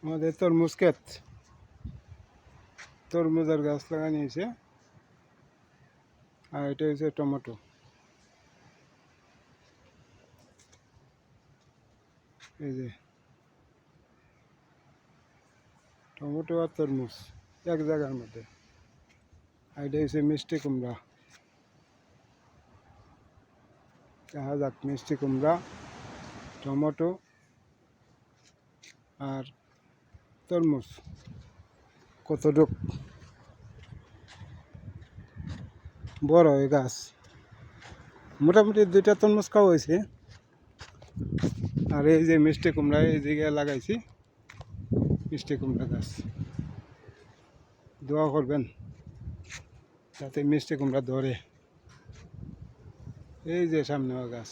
আমাদের তরমুজ ক্ষেত, তরমুজের গাছ লাগানো হয়েছে। আর এটা হচ্ছে টমেটো। এই যে টমেটো আর তরমুজ এক জায়গার মধ্যে। আর এটা হচ্ছে মিষ্টি কুমড়া। দেখা যাক মিষ্টি কুমড়া, টমেটো আর তরমুজ কতটুক বড় এই গাছ। মোটামুটি 2টা তরমুজ খাওয়া হয়েছে। আর এই যে মিষ্টি কুমড়া এই জায়গায় লাগাইছি, মিষ্টি কুমড়া গাছ। দোয়া করবেন যাতে মিষ্টি কুমড়া ধরে। এই যে সামনে গাছ।